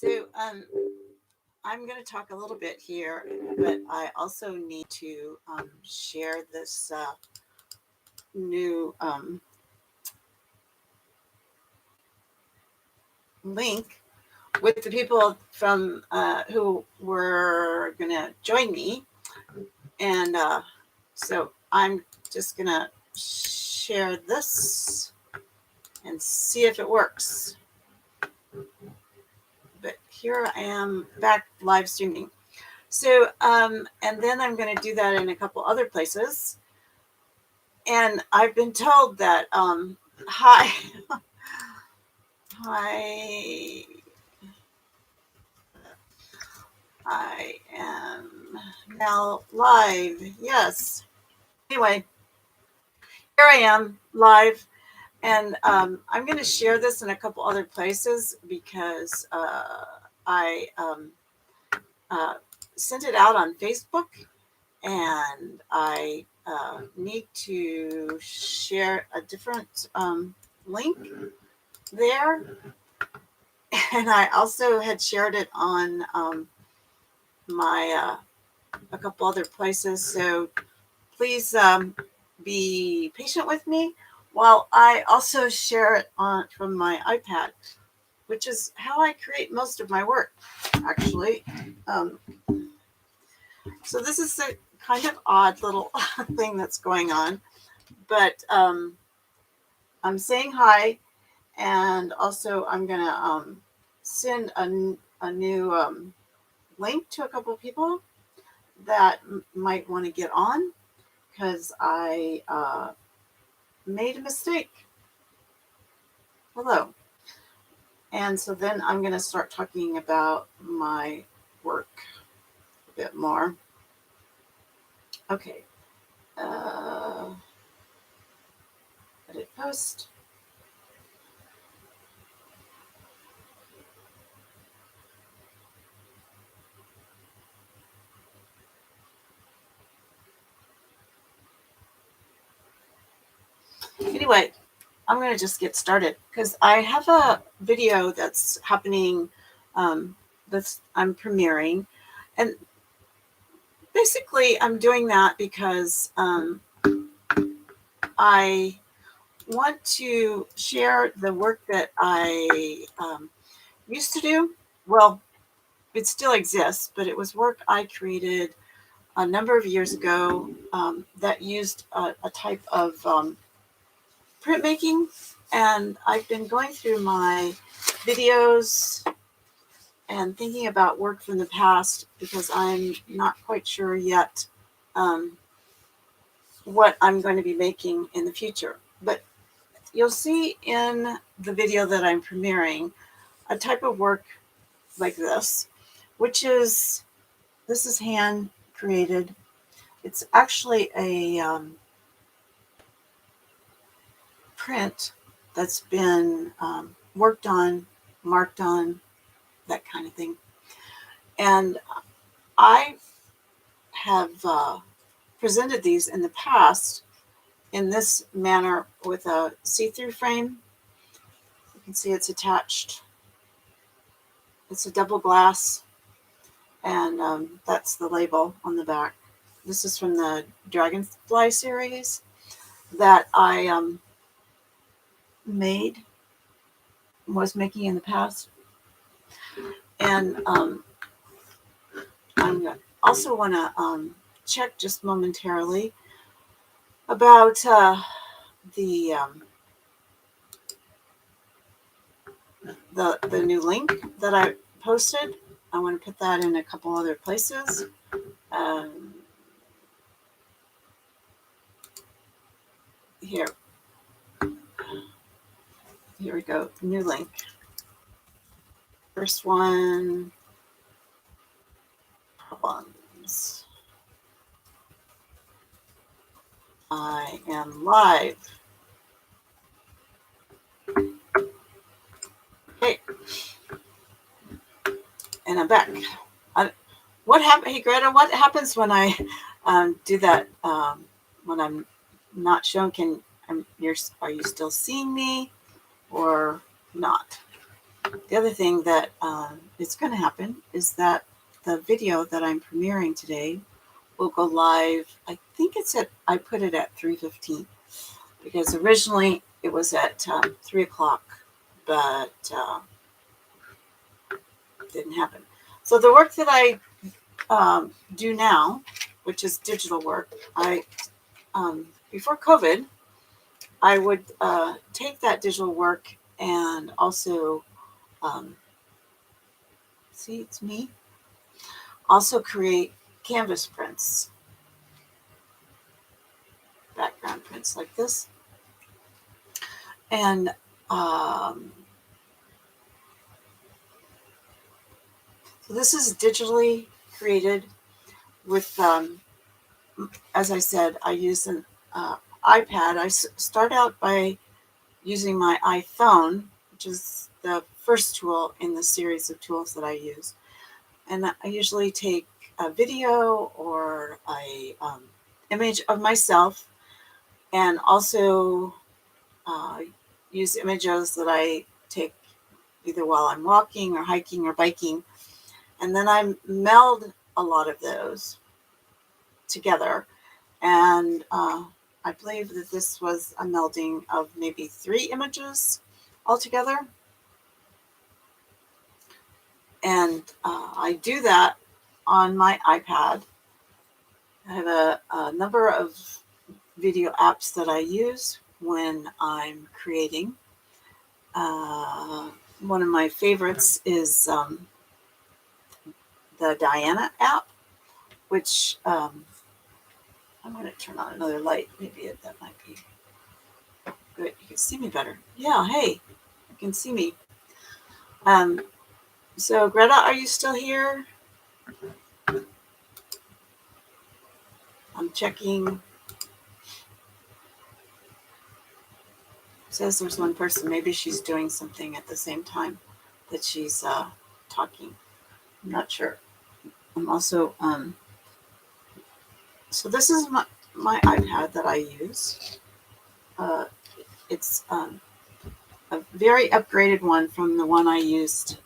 So I'm going to talk a little bit here, but I also need to share this new link with the people from who were going to join me. And so I'm just going to share this and see if it works. But here I am back live streaming. So, and then I'm going to do that in a couple other places. And I've been told that, hi, hi, I am now live. Yes. Anyway, here I am live. And I'm going to share this in a couple other places because I uh, sent it out on Facebook and I need to share a different link there. And I also had shared it on my a couple other places. So please be patient with me while I also share it on from my iPad, which is how I create most of my work, actually. Um, so this is a kind of odd little thing that's going on, but I'm saying hi, and also I'm gonna send a new link to a couple of people that might want to get on because I made a mistake. Hello. And so then I'm going to start talking about my work a bit more. Okay. Uh, Edit post. Anyway, I'm going to just get started because I have a video that's happening that's I'm premiering. And basically, I'm doing that because I want to share the work that I used to do. Well, it still exists, but it was work I created a number of years ago that used a type of printmaking. And I've been going through my videos and thinking about work from the past because I'm not quite sure yet what I'm going to be making in the future. But you'll see in the video that I'm premiering a type of work like this, which is, this is hand created. It's actually a print that's been worked on, marked on, that kind of thing. And I have presented these in the past in this manner with a see-through frame. You can see it's attached. It's a double glass, and that's the label on the back. This is from the Dragonfly series that I was making in the past. And I also want to check just momentarily about the the new link that I posted. I want to put that in a couple other places. Here we go. New link. First one. Problems. I am live. Okay. And I'm back. What happened? Hey, Greta, what happens when I do that when I'm not shown? Are you still seeing me or not? The other thing that is going to happen is that the video that I'm premiering today will go live. I think I put it at 3:15 because originally it was at 3 o'clock, but it didn't happen. So the work that I do now, which is digital work, before COVID, I would take that digital work and also, see, it's me, also create canvas prints, background prints like this. And so this is digitally created with, as I said, I use an iPad. I start out by using my iPhone, which is the first tool in the series of tools that I use. And I usually take a video or a image of myself, and also use images that I take either while I'm walking or hiking or biking. And then I meld a lot of those together. And I believe that this was a melding of maybe 3 images altogether. And I do that on my iPad. I have a number of video apps that I use when I'm creating. One of my favorites is the Diana app, which I'm going to turn on another light. Maybe that might be good. You can see me better. Yeah, hey, you can see me. So Greta, are you still here? I'm checking. It says there's one person. Maybe she's doing something at the same time that she's talking. I'm not sure. I'm also so this is my iPad that I use. It's a very upgraded one from the one I used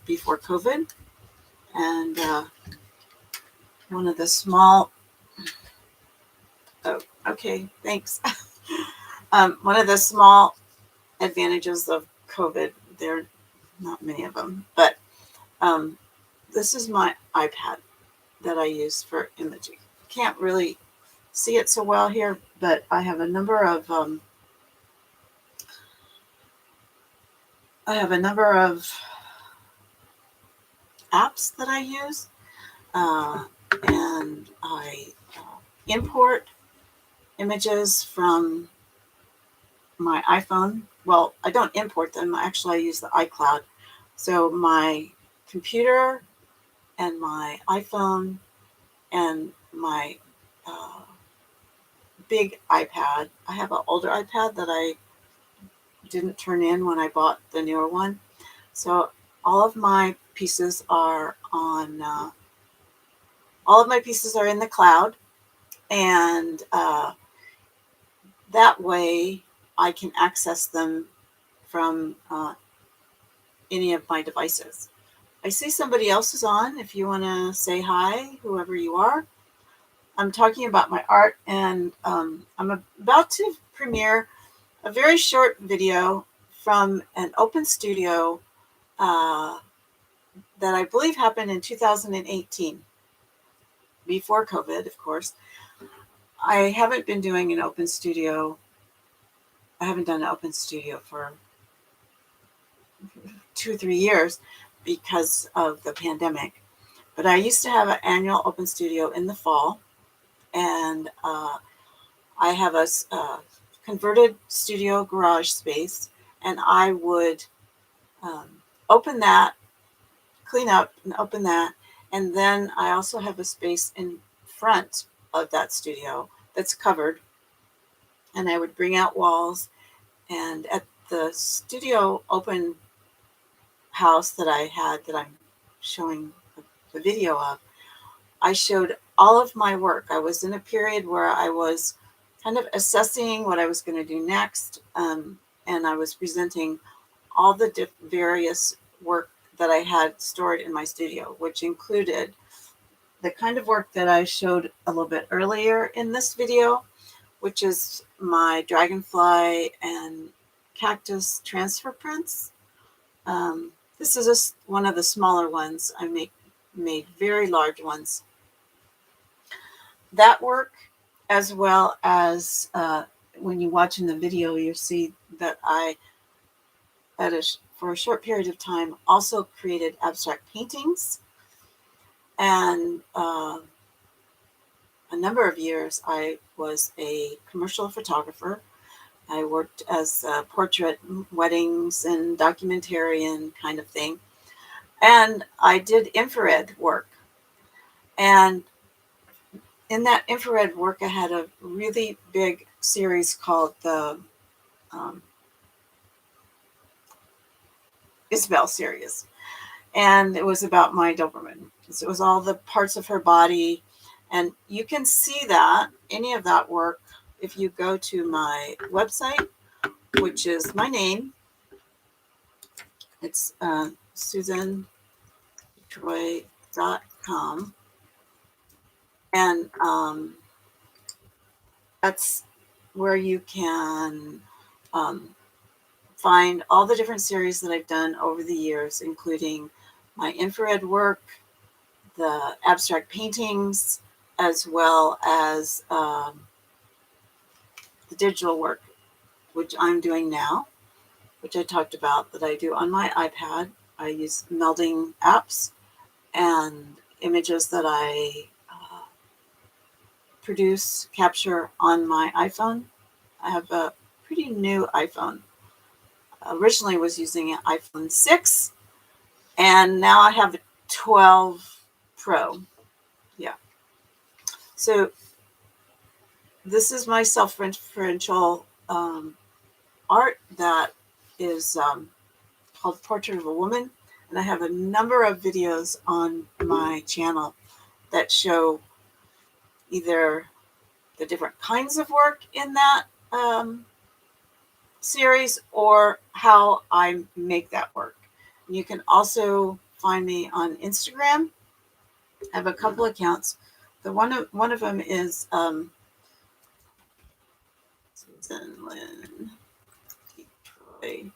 before COVID, and one of the small. Oh, okay, thanks. One of the small advantages of COVID, there are not many of them, but this is my iPad that I use for imaging. Can't really see it so well here, but I have a number of apps that I use, and I import images from my iPhone. Well, I don't import them. Actually, I use the iCloud. So my computer and my iPhone and my big iPad. I have an older iPad that I didn't turn in when I bought the newer one. So all of my pieces are on. All of my pieces are in the cloud, and that way I can access them from any of my devices. I see somebody else is on. If you want to say hi, whoever you are. I'm talking about my art, and I'm about to premiere a very short video from an open studio that I believe happened in 2018, before COVID, of course. I haven't been doing an open studio. I haven't done an open studio for 2 or 3 years because of the pandemic. But I used to have an annual open studio in the fall, and I have a converted studio garage space, and I would open that, clean up and open that, and then I also have a space in front of that studio that's covered, and I would bring out walls, and at the studio open house that I had that I'm showing the video of, I showed all of my work. I was in a period where I was kind of assessing what I was going to do next, and I was presenting all the various work that I had stored in my studio, which included the kind of work that I showed a little bit earlier in this video, which is my dragonfly and cactus transfer prints. This is one of the smaller ones. I made very large ones. That work, as well as when you watch in the video, you see that I, for a short period of time, also created abstract paintings. And a number of years, I was a commercial photographer. I worked as portrait weddings and documentarian kind of thing. And I did infrared work. And in that infrared work, I had a really big series called the Isabel series. And it was about my Doberman. So it was all the parts of her body. And you can see that, any of that work, if you go to my website, which is my name. It's SusanDetroit.com. And that's where you can find all the different series that I've done over the years, including my infrared work, the abstract paintings, as well as the digital work, which I'm doing now, which I talked about that I do on my iPad. I use melding apps and images that I capture on my iPhone. I have a pretty new iPhone. Originally was using an iPhone 6, and now I have a 12 Pro. Yeah. So this is my self-referential art that is called Portrait of a Woman. And I have a number of videos on my channel that show either the different kinds of work in that series or how I make that work. And you can also find me on Instagram. I have a couple accounts. One of them is Susan Lynn Detroit.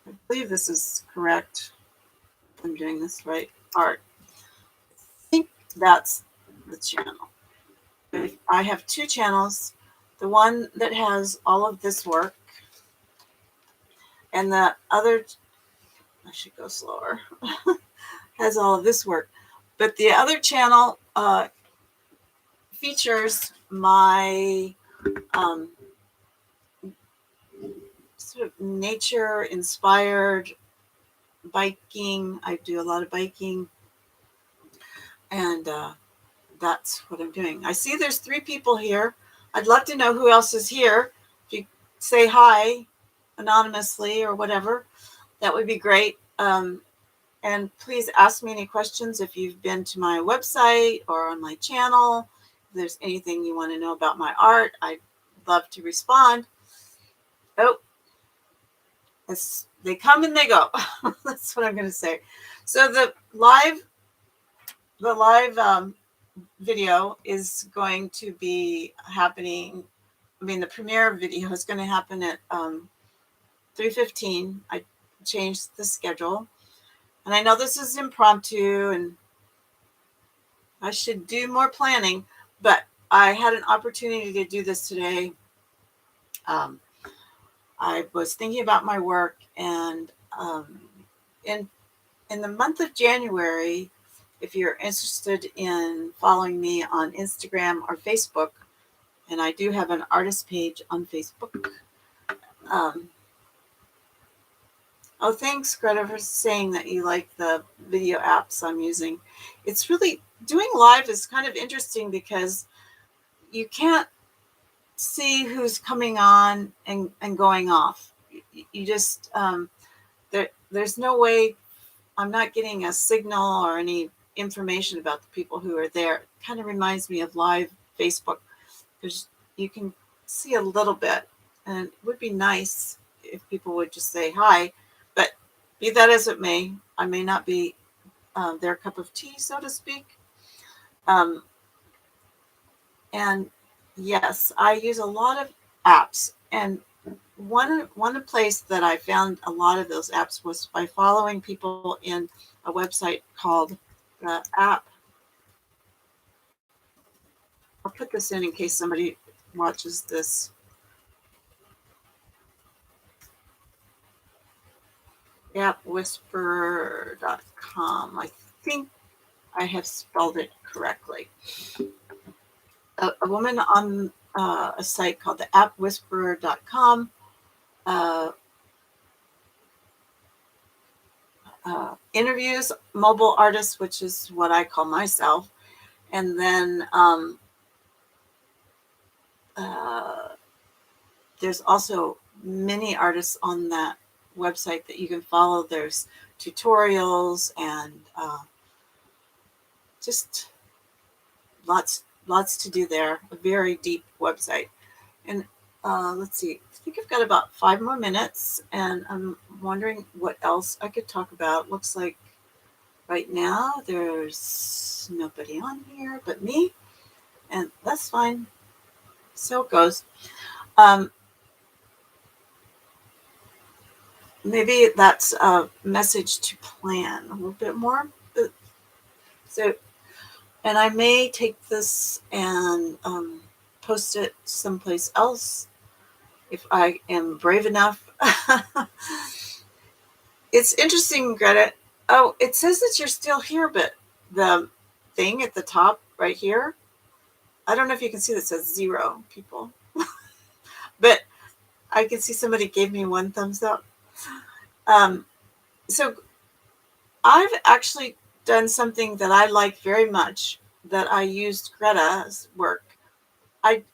I believe this is correct. I'm doing this right. Art. I think that's the channel. I have two channels. The one that has all of this work, and the other, I should go slower, has all of this work. But the other channel features my sort of nature-inspired biking. I do a lot of biking, and that's what I'm doing. I see there's 3 people here. I'd love to know who else is here. If you say hi anonymously or whatever, that would be great. And please ask me any questions if you've been to my website or on my channel. If there's anything you want to know about my art, I'd love to respond. Oh, they come and they go. That's what I'm going to say. So the live video is going to be happening. I mean, the premiere video is going to happen at 3:15. I changed the schedule, and I know this is impromptu, and I should do more planning, but I had an opportunity to do this today. I was thinking about my work, and in the month of January, if you're interested in following me on Instagram or Facebook, and I do have an artist page on Facebook. Oh, thanks, Greta, for saying that you like the video apps I'm using. It's really, doing live is kind of interesting because you can't see who's coming on and going off. You just, there's no way, I'm not getting a signal or any information about the people who are there. It kind of reminds me of live Facebook, because you can see a little bit, and it would be nice if people would just say hi, but Be that as it may, I may not be their cup of tea, so to speak. Um, and yes, I use a lot of apps. And one place that I found a lot of those apps was by following people in a website called the app. I'll put this in case somebody watches this. Appwhisperer.com. I think I have spelled it correctly. A woman on a site called the appwhisperer.com interviews mobile artists, which is what I call myself. And then there's also many artists on that website that you can follow. There's tutorials and just lots to do there. A very deep website. And let's see, I think I've got about 5 more minutes, and I'm wondering what else I could talk about. Looks like right now there's nobody on here but me, and that's fine. So it goes. Maybe that's a message to plan a little bit more. So, and I may take this and post it someplace else if I am brave enough. It's interesting, Greta. Oh, it says that you're still here, but the thing at the top right here, I don't know if you can see that says 0 people. But I can see somebody gave me 1 thumbs up. So I've actually done something that I like very much, that I used Greta's work. On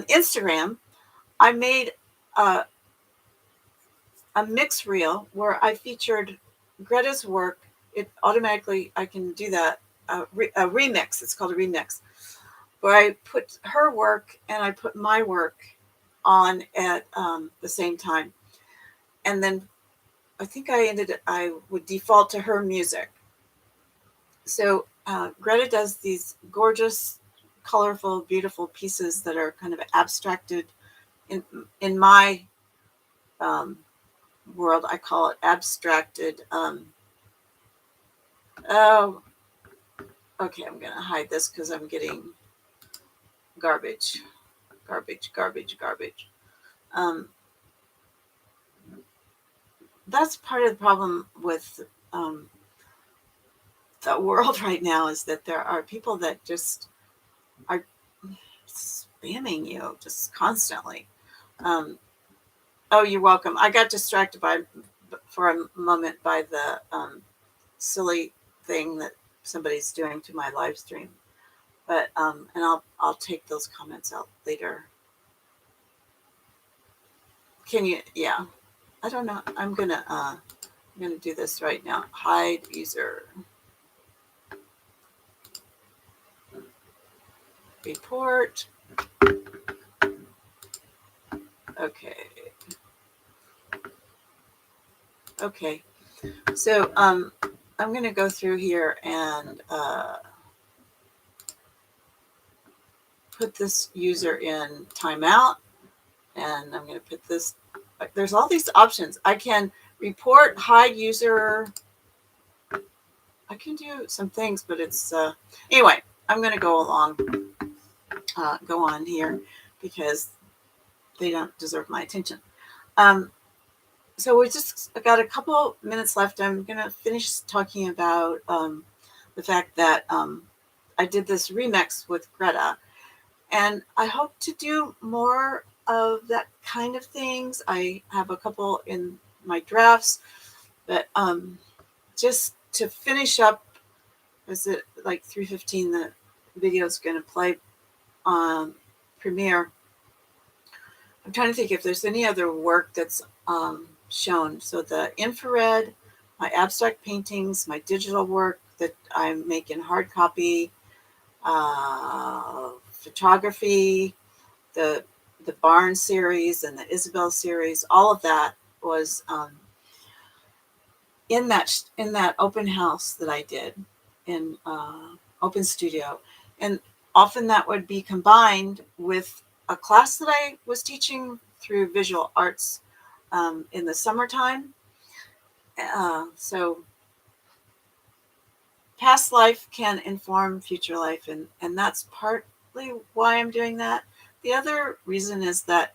Instagram, I made a mix reel where I featured Greta's work. It automatically, I can do that, a remix. It's called a remix, where I put her work and I put my work on at the same time. And then I think I would default to her music. So Greta does these gorgeous, colorful, beautiful pieces that are kind of abstracted. In my world, I call it abstracted. Oh, okay, I'm going to hide this because I'm getting garbage. That's part of the problem with the world right now, is that there are people that just are spamming you just constantly. Oh, you're welcome. I got distracted for a moment by the silly thing that somebody's doing to my live stream, but and I'll take those comments out later. Can you? Yeah, I don't know. I'm gonna do this right now. Hide user. Report. Okay. So I'm going to go through here and put this user in timeout, and I'm going to put this. There's all these options. I can report, hide user. I can do some things, but it's anyway. I'm going to go on here because they don't deserve my attention. So we just got a couple minutes left. I'm going to finish talking about the fact that I did this remix with Greta, and I hope to do more of that kind of things. I have a couple in my drafts, but just to finish up, is it like 3:15? The video is going to play on Premiere. I'm trying to think if there's any other work that's shown. So the infrared, my abstract paintings, my digital work that I make in hard copy, photography, the Barnes series and the Isabel series, all of that was in that open house that I did in Open Studio, and often that would be combined with a class that I was teaching through visual arts in the summertime. So past life can inform future life, and that's partly why I'm doing that. The other reason is that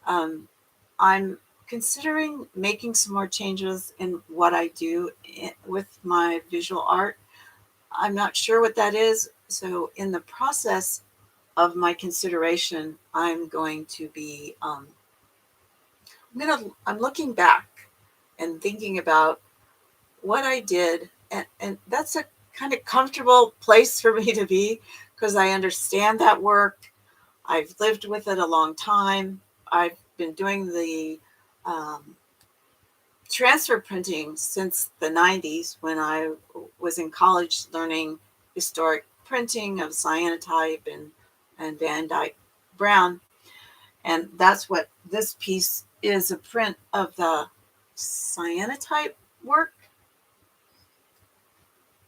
I'm considering making some more changes in what I do with my visual art. I'm not sure what that is. So in the process of my consideration, I'm going to be, I'm looking back and thinking about what I did. And that's a kind of comfortable place for me to be because I understand that work. I've lived with it a long time. I've been doing the transfer printing since the 90s when I was in college learning historic printing of cyanotype and Van Dyke Brown. And that's what this piece is, a print of the cyanotype work.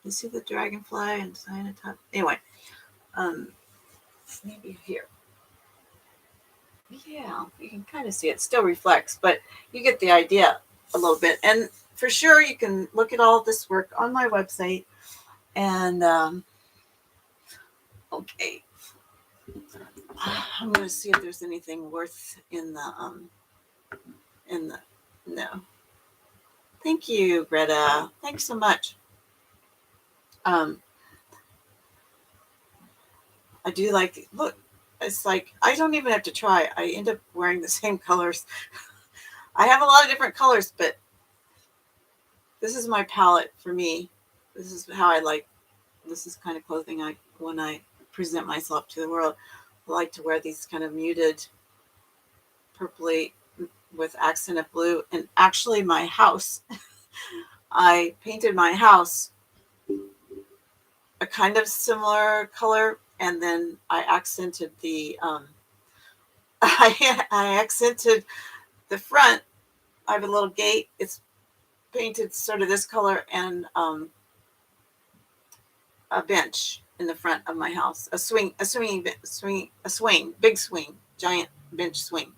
You see the dragonfly and cyanotype? Anyway, maybe here. Yeah, you can kind of see it still reflects, but you get the idea a little bit. And for sure, you can look at all this work on my website. And okay, I'm going to see if there's anything worth in the no. Thank you, Greta. Thanks so much. I do like, look, it's like I don't even have to try. I end up wearing the same colors. I have a lot of different colors, but this is my palette for me. This is how I like. This is kind of clothing when I present myself to the world. I like to wear these kind of muted purpley with accent of blue. And actually my house, I painted my house a kind of similar color, and then I accented the I accented the front. I have a little gate. It's painted sort of this color, and a bench in the front of my house, a swing, big swing, giant bench swing.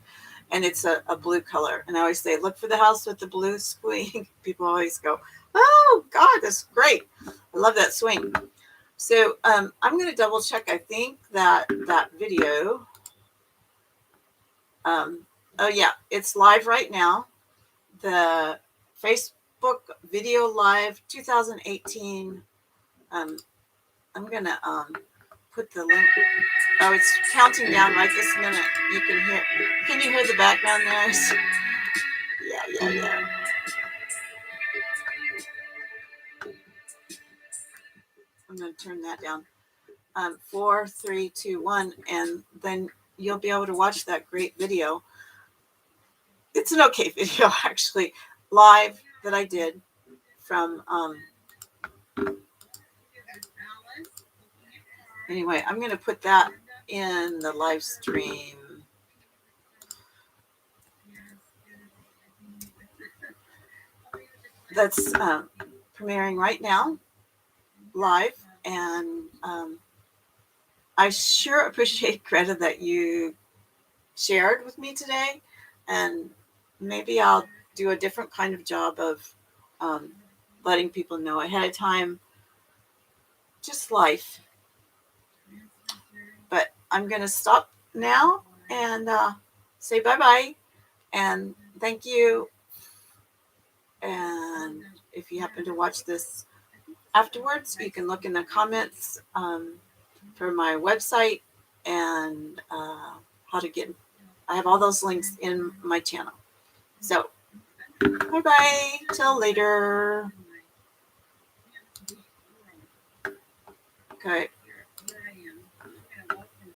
And it's a blue color. And I always say, look for the house with the blue swing. People always go, oh God, that's great. I love that swing. So I'm going to double check. I think that video, oh yeah, it's live right now. The Facebook video live 2018. I'm going to put the link. Oh, it's counting down right this minute. Can you hear the background noise? Yeah. I'm going to turn that down. 4, 3, 2, 1, and then you'll be able to watch that great video. It's an okay video, actually, live that I did from. Anyway, I'm going to put that in the live stream. That's premiering right now, live, and I sure appreciate, Greta, that you shared with me today, and maybe I'll do a different kind of job of letting people know ahead of time, just life. But I'm going to stop now and say bye-bye, and thank you. And if you happen to watch this afterwards, you can look in the comments for my website and how to get. I have all those links in my channel. So, bye-bye. Till later. Okay.